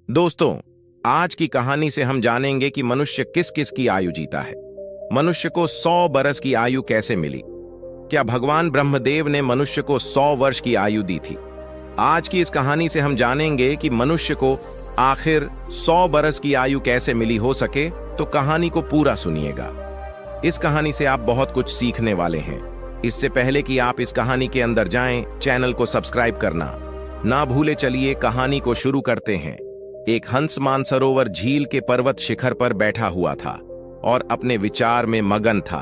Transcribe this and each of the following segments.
दोस्तों, आज की कहानी से हम जानेंगे कि मनुष्य किस किस की आयु जीता है। मनुष्य को 100 बरस की आयु कैसे मिली? क्या भगवान ब्रह्मदेव ने मनुष्य को 100 वर्ष की आयु दी थी? आज की इस कहानी से हम जानेंगे कि मनुष्य को आखिर 100 बरस की आयु कैसे मिली। हो सके तो कहानी को पूरा सुनिएगा। इस कहानी से आप बहुत कुछ सीखने वाले हैं। इससे पहले कि आप इस कहानी के अंदर जाएं, चैनल को सब्सक्राइब करना ना भूले। चलिए कहानी को शुरू करते हैं। एक हंस मानसरोवर झील के पर्वत शिखर पर बैठा हुआ था और अपने विचार में मगन था।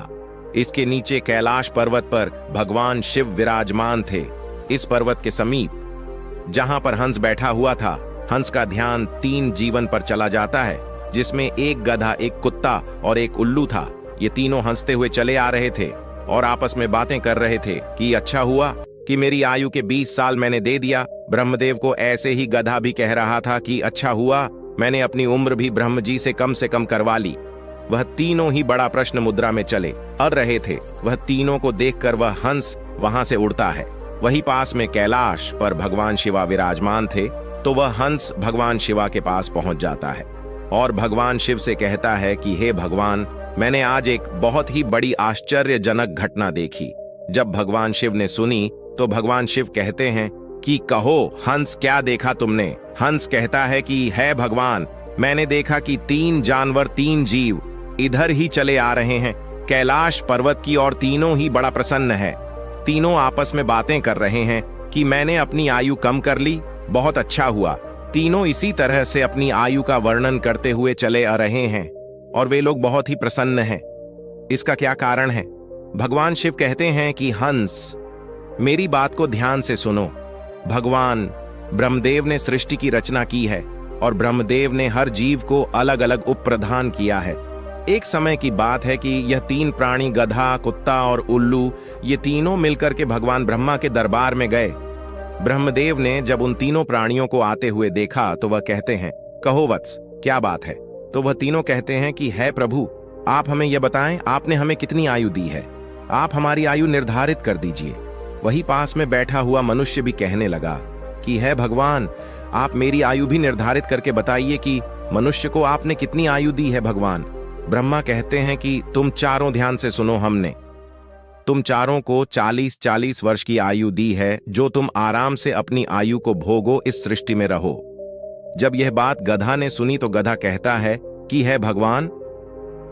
इसके नीचे कैलाश पर्वत पर भगवान शिव विराजमान थे। इस पर्वत के समीप जहां पर हंस बैठा हुआ था, हंस का ध्यान 3 जीवन पर चला जाता है, जिसमें एक गधा, एक कुत्ता और एक उल्लू था। ये तीनों हंसते हुए चले आ रहे थे और आपस में बातें कर रहे थे कि अच्छा हुआ कि मेरी आयु के 20 साल मैंने दे दिया। ब्रह्मदेव को ऐसे ही गधा भी कह रहा था कि अच्छा हुआ मैंने अपनी उम्र भी ब्रह्म जी से कम करवा ली। वह तीनों ही बड़ा प्रश्न मुद्रा में चले और रहे थे। वह तीनों को देखकर वह हंस वहां से उड़ता है। वही पास में कैलाश पर भगवान शिवा विराजमान थे, तो वह हंस भगवान शिवा के पास पहुंच जाता है और भगवान शिव से कहता है कि हे भगवान, मैंने आज एक बहुत ही बड़ी आश्चर्यजनक घटना देखी। जब भगवान शिव ने सुनी तो भगवान शिव कहते हैं कि कहो हंस, क्या देखा तुमने? हंस कहता है कि है भगवान, मैंने देखा कि 3 जानवर, 3 जीव इधर ही चले आ रहे हैं कैलाश पर्वत की, और तीनों ही बड़ा प्रसन्न है। तीनों आपस में बातें कर रहे हैं कि मैंने अपनी आयु कम कर ली, बहुत अच्छा हुआ। तीनों इसी तरह से अपनी आयु का वर्णन करते हुए चले आ रहे हैं और वे लोग बहुत ही प्रसन्न हैं। इसका क्या कारण है? भगवान शिव कहते हैं कि हंस, मेरी बात को ध्यान से सुनो। भगवान ब्रह्मदेव ने सृष्टि की रचना की है और ब्रह्मदेव ने हर जीव को अलग अलग उपप्रधान किया है। एक समय की बात है कि यह 3 प्राणी, गधा, कुत्ता और उल्लू, ये तीनों मिलकर के भगवान ब्रह्मा के दरबार में गए। ब्रह्मदेव ने जब उन तीनों प्राणियों को आते हुए देखा तो वह कहते हैं, कहो वत्स, क्या बात है? तो वह तीनों कहते हैं कि है प्रभु, आप हमें यह बताएं, आपने हमें कितनी आयु दी है? आप हमारी आयु निर्धारित कर दीजिए। वही पास में बैठा हुआ मनुष्य भी कहने लगा कि है भगवान, आप मेरी आयु भी निर्धारित करके बताइए कि मनुष्य को आपने कितनी आयु दी है। भगवान ब्रह्मा कहते हैं कि तुम चारों ध्यान से सुनो, हमने तुम चारों को 40-40 वर्ष की आयु दी है, जो तुम आराम से अपनी आयु को भोगो, इस सृष्टि में रहो। जब यह बात गधा ने सुनी तो गधा कहता है कि है भगवान,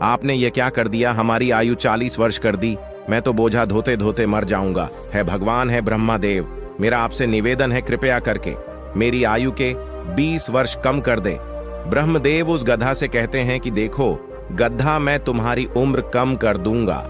आपने यह क्या कर दिया? हमारी आयु 40 वर्ष कर दी, मैं तो बोझा धोते धोते मर जाऊंगा। है भगवान, है ब्रह्मा देव, मेरा आपसे निवेदन है, कृपया करके मेरी आयु के 20 वर्ष कम कर दे। ब्रह्मदेव उस गधा से कहते हैं कि देखो गधा, मैं तुम्हारी उम्र कम कर दूंगा,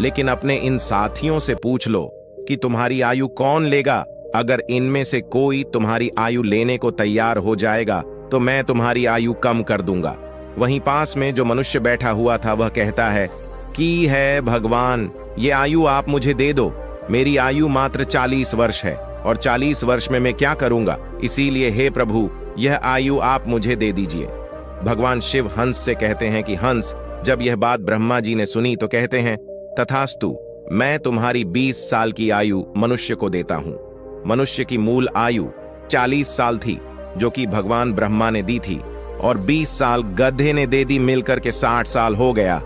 लेकिन अपने इन साथियों से पूछ लो कि तुम्हारी आयु कौन लेगा। अगर इनमें से कोई तुम्हारी आयु लेने को तैयार हो जाएगा तो मैं तुम्हारी आयु कम कर दूंगा। वहीं पास में जो मनुष्य बैठा हुआ था वह कहता है कि है भगवान, ये आयु आप मुझे दे दो। मेरी आयु मात्र 40 वर्ष है और 40 वर्ष में मैं क्या करूंगा? इसीलिए हे प्रभु, यह आयु आप मुझे दे दीजिए। भगवान शिव हंस से कहते हैं कि हंस, जब यह बात ब्रह्मा जी ने सुनी तो कहते हैं तथास्तु, मैं तुम्हारी 20 साल की आयु मनुष्य को देता हूं। मनुष्य की मूल आयु 40 साल थी, जो कि भगवान ब्रह्मा ने दी थी, और 20 साल गधे ने दे दी, मिलकर के 60 साल हो गया।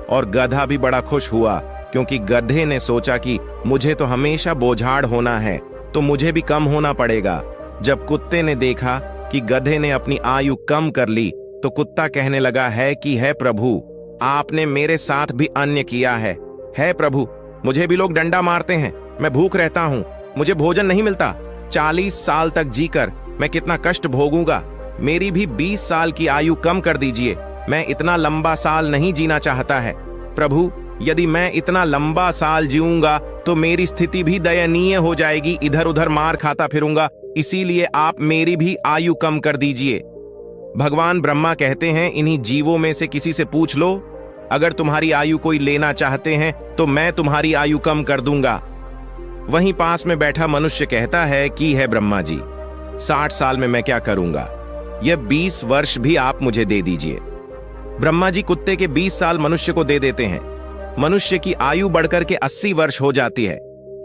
और गधा भी बड़ा खुश हुआ, क्योंकि गधे ने सोचा कि मुझे तो हमेशा बोझाड़ होना है, तो मुझे भी कम होना पड़ेगा। जब कुत्ते ने देखा कि गधे ने अपनी आयु कम कर ली तो कुत्ता कहने लगा है कि है प्रभु, आपने मेरे साथ भी अन्य किया है। है प्रभु, मुझे भी लोग डंडा मारते हैं, मैं भूख रहता हूँ, मुझे भोजन नहीं मिलता। 40 साल तक जीकर मैं कितना कष्ट भोगूंगा। मेरी भी 20 साल की आयु कम कर दीजिए। मैं इतना लंबा साल नहीं जीना चाहता है। प्रभु, यदि मैं इतना लंबा साल जीऊंगा तो मेरी स्थिति भी दयनीय हो जाएगी, इधर उधर मार खाता फिरूंगा, इसीलिए आप मेरी भी आयु कम कर दीजिए। भगवान ब्रह्मा कहते हैं इन्हीं जीवों में से किसी से पूछ लो, अगर तुम्हारी आयु कोई लेना चाहते हैं तो मैं तुम्हारी आयु कम कर दूंगा। वहीं पास में बैठा मनुष्य कहता है कि है ब्रह्मा जी, 60 साल में मैं क्या करूंगा? यह 20 वर्ष भी आप मुझे दे दीजिए। ब्रह्मा जी कुत्ते के 20 साल मनुष्य को दे देते हैं। मनुष्य की आयु बढ़कर के 80 वर्ष हो जाती है।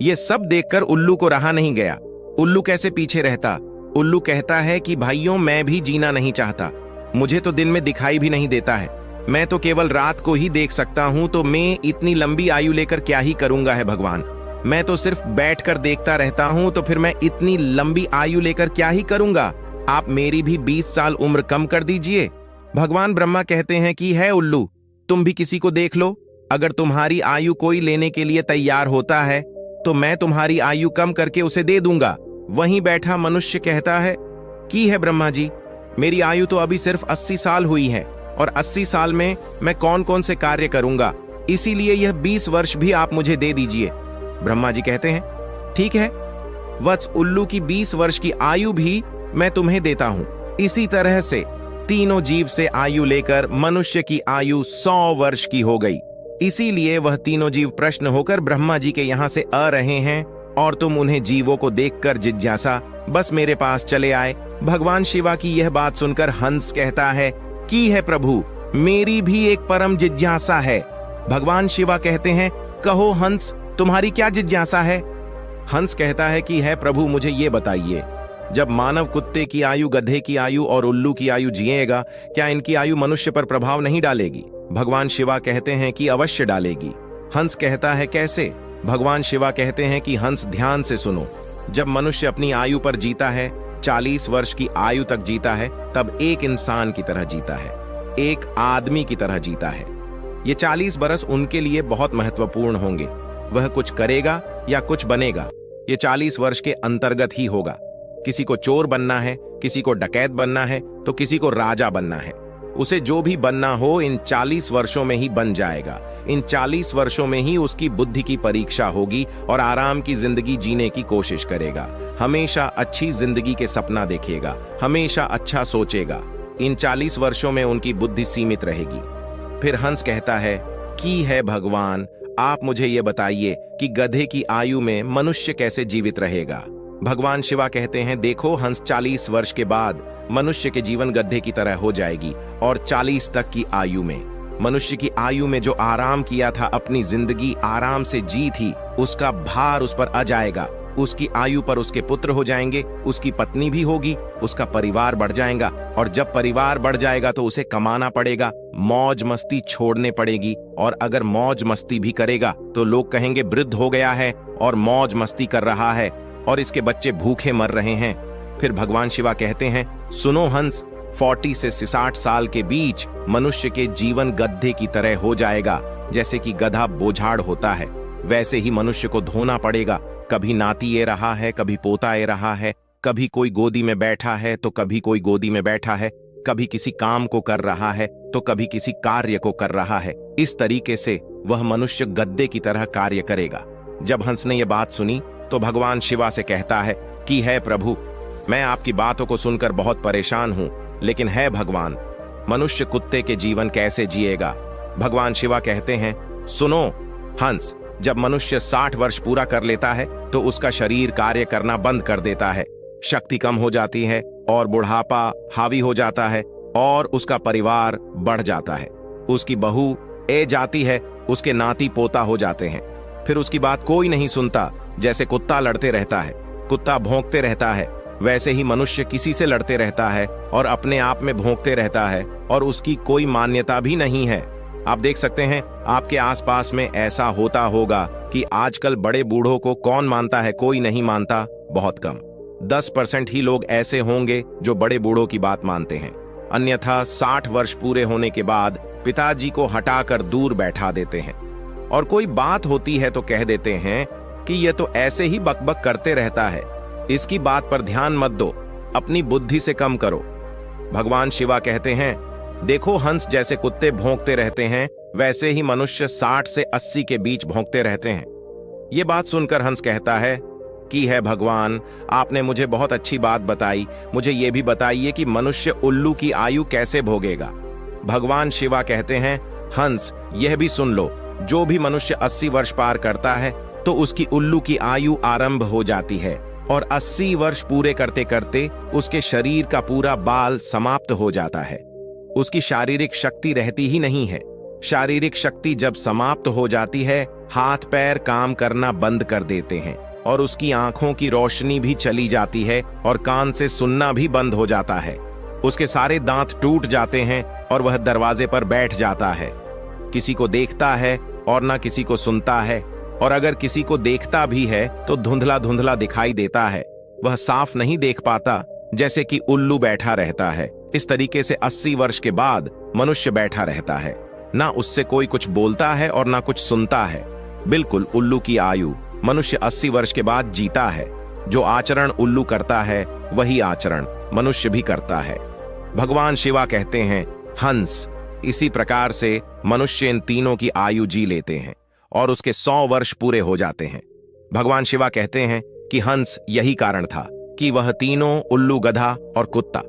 यह सब देखकर उल्लू को रहा नहीं गया। उल्लू कैसे पीछे रहता? उल्लू कहता है कि भाइयों, मैं भी जीना नहीं चाहता। मुझे तो दिन में दिखाई भी नहीं देता है। मैं तो केवल रात को ही देख सकता हूं, तो मैं इतनी लंबी आयु लेकर क्या ही करूंगा है भगवान। मैं तो सिर्फ बैठकर देखता रहता हूं, तो फिर मैं इतनी लंबी आयु लेकर क्या ही करूंगा। आप मेरी भी 20 साल उम्र कम कर दीजिए। भगवान ब्रह्मा कहते हैं कि है उल्लू, तुम भी किसी को देख लो। अगर तुम्हारी आयु कोई लेने के लिए तैयार होता है तो मैं तुम्हारी आयु कम करके उसे दे दूंगा। वहीं बैठा मनुष्य कहता है कि है ब्रह्मा जी, मेरी आयु तो अभी सिर्फ 80 साल हुई है, और 80 साल में मैं कौन कौन से कार्य करूंगा, इसीलिए यह 20 वर्ष भी आप मुझे दे दीजिए। ब्रह्मा जी कहते हैं ठीक है वत्स, उल्लू की 20 वर्ष की आयु भी मैं तुम्हें देता हूं। इसी तरह से तीनों जीव से आयु लेकर मनुष्य की आयु 100 वर्ष की हो गई। इसीलिए वह तीनों जीव प्रश्न होकर ब्रह्मा जी के यहां से आ रहे हैं, और तुम उन्हें जीवों को देखकर जिज्ञासा बस मेरे पास चले आए। भगवान शिवा की यह बात सुनकर हंस कहता है कि है प्रभु, मेरी भी एक परम जिज्ञासा है। भगवान शिवा कहते हैं कहो हंस, तुम्हारी क्या जिज्ञासा है। हंस कहता है कि है प्रभु, मुझे ये बताइए, जब मानव कुत्ते की आयु, गधे की आयु और उल्लू की आयु जिएगा, क्या इनकी आयु मनुष्य पर प्रभाव नहीं डालेगी। भगवान शिवा कहते हैं कि अवश्य डालेगी। हंस कहता है कैसे। भगवान शिवा कहते हैं कि हंस, ध्यान से सुनो। जब मनुष्य अपनी आयु पर जीता है, 40 वर्ष की आयु तक जीता है, तब एक इंसान की तरह जीता है, एक आदमी की तरह जीता है। ये 40 बरस उनके लिए बहुत महत्वपूर्ण होंगे। वह कुछ करेगा या कुछ बनेगा, ये 40 वर्ष के अंतर्गत ही होगा। किसी को चोर बनना है, किसी को डकैत बनना है, तो किसी को राजा बनना है। उसे जो भी बनना हो इन 40 वर्षों में ही बन जाएगा। इन 40 वर्षों में ही उसकी बुद्धि की परीक्षा होगी और आराम की जिंदगी जीने की कोशिश करेगा। हमेशा अच्छी जिंदगी के सपना देखेगा, हमेशा अच्छा सोचेगा। इन 40 वर्षों में उनकी बुद्धि सीमित रहेगी। फिर हंस कहता है कि है भगवान, आप मुझे ये बताइए कि गधे की आयु में मनुष्य कैसे जीवित रहेगा। भगवान शिवा कहते हैं देखो हंस, 40 वर्ष के बाद मनुष्य के जीवन गधे की तरह हो जाएगी, और 40 तक की आयु में मनुष्य की आयु में जो आराम किया था, अपनी जिंदगी आराम से जी थी, उसका भार उस पर आ जाएगा। उसकी आयु पर उसके पुत्र हो जाएंगे, उसकी पत्नी भी होगी, उसका परिवार बढ़ जाएगा। और जब परिवार बढ़ जाएगा तो उसे कमाना पड़ेगा, मौज मस्ती छोड़ने पड़ेगी। और अगर मौज मस्ती भी करेगा तो लोग कहेंगे वृद्ध हो गया है और मौज मस्ती कर रहा है, और इसके बच्चे भूखे मर रहे हैं। फिर भगवान शिवा कहते हैं सुनो हंस, 40 से 60 साल के बीच मनुष्य के जीवन गधे की तरह हो जाएगा। जैसे कि गधा बोझाड़ होता है, वैसे ही मनुष्य को धोना पड़ेगा। कभी नाती ये रहा है, कभी पोता ये रहा है, कभी कोई गोदी में बैठा है तो कभी कोई गोदी में बैठा है, कभी किसी काम को कर रहा है तो कभी किसी कार्य को कर रहा है। इस तरीके से वह मनुष्य गद्दे की तरह कार्य करेगा। जब हंस ने यह बात सुनी तो भगवान शिवा से कहता है कि है प्रभु, मैं आपकी बातों को सुनकर बहुत परेशान हूं, लेकिन है भगवान, मनुष्य कुत्ते के जीवन कैसे जिएगा। भगवान शिवा कहते हैं सुनो हंस, जब मनुष्य 60 वर्ष पूरा कर लेता है तो उसका शरीर कार्य करना बंद कर देता है, शक्ति कम हो जाती है और बुढ़ापा हावी हो जाता है, और उसका परिवार बढ़ जाता है। उसकी बहू ए जाती है, उसके नाती पोता हो जाते हैं। फिर उसकी बात कोई नहीं सुनता। जैसे कुत्ता लड़ते रहता है, कुत्ता भौंकते रहता है, वैसे ही मनुष्य किसी से लड़ते रहता है और अपने आप में भौंकते रहता है, और उसकी कोई मान्यता भी नहीं है। आप देख सकते हैं आपके आसपास में ऐसा होता होगा कि आजकल बड़े बूढ़ों को कौन मानता है, कोई नहीं मानता, बहुत कम। 10% ही लोग ऐसे होंगे जो बड़े बूढ़ों की बात मानते हैं। अन्यथा 60 वर्ष पूरे होने के बाद पिताजी को हटाकर दूर बैठा देते हैं, और कोई बात होती है तो कह देते हैं कि यह तो ऐसे ही बकबक करते रहता है, इसकी बात पर ध्यान मत दो, अपनी बुद्धि से कम करो। भगवान शिवा कहते हैं देखो हंस, जैसे कुत्ते भौंकते रहते हैं वैसे ही मनुष्य 60 से 80 के बीच भौंकते रहते हैं। ये बात सुनकर हंस कहता है कि है भगवान, आपने मुझे बहुत अच्छी बात बताई, मुझे ये भी बताइए कि मनुष्य उल्लू की आयु कैसे भोगेगा। भगवान शिवा कहते हैं हंस, यह भी सुन लो, जो भी मनुष्य 80 वर्ष पार करता है तो उसकी उल्लू की आयु आरंभ हो जाती है, और 80 वर्ष पूरे करते करते उसके शरीर का पूरा बाल समाप्त हो जाता है। उसकी शारीरिक शक्ति रहती ही नहीं है। शारीरिक शक्ति जब समाप्त हो जाती है, हाथ पैर काम करना बंद कर देते हैं। और उसकी आंखों की रोशनी भी चली जाती है और कान से सुनना भी बंद हो जाता है। उसके सारे दांत टूट जाते हैं और वह दरवाजे पर बैठ जाता है। किसी को देखता है और ना किसी को सुनता है, और अगर किसी को देखता भी है तो धुंधला धुंधला दिखाई देता है। वह साफ नहीं देख पाता, जैसे कि उल्लू बैठा रहता है। इस तरीके से 80 वर्ष के बाद मनुष्य बैठा रहता है। ना उससे कोई कुछ बोलता है और ना कुछ सुनता है। बिल्कुल उल्लू की आयु। मनुष्य 80 वर्ष के बाद जीता है। जो आचरण उल्लू करता है वही आचरण मनुष्य भी करता है। भगवान शिवा कहते हैं हंस। इसी प्रकार से मनुष्य इन तीनों की आयु जी लेते हैं और उसके 100 वर्ष पूरे हो जाते हैं। भगवान शिवा कहते हैं कि हंस यही कारण था कि वह तीनों, उल्लू, गधा और कुत्ता,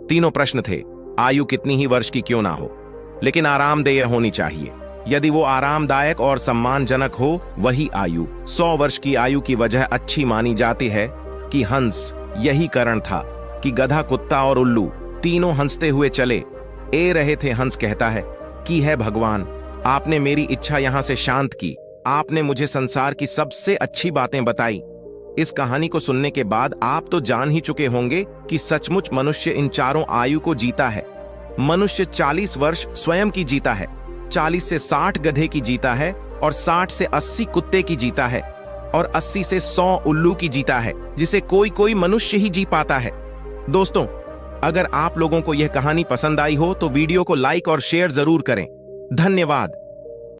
तीनों प्रश्न थे, आयु कितनी ही वर्ष की क्यों ना हो, लेकिन आरामदेय होनी चाहिए। यदि वो आरामदायक और सम्मानजनक हो, वही आयु 100 वर्ष की आयु की वजह अच्छी मानी जाती है। कि हंस यही कारण था कि गधा, कुत्ता और उल्लू तीनों हंसते हुए चले ए रहे थे। हंस कहता है कि है भगवान, आपने मेरी इच्छा यहां से शांत की। आपने मुझे संसार की सबसे अच्छी बातें बताई। इस कहानी को सुनने के बाद आप तो जान ही चुके होंगे कि सचमुच मनुष्य इन चारों आयु को जीता है। मनुष्य 40 वर्ष स्वयं की जीता है, 40 से 60 गधे की जीता है, और 60 से 80 कुत्ते की जीता है, और 80 से 100 उल्लू की जीता है, जिसे कोई कोई मनुष्य ही जी पाता है। दोस्तों, अगर आप लोगों को यह कहानी पसंद आई हो तो वीडियो को लाइक और शेयर जरूर करें। धन्यवाद।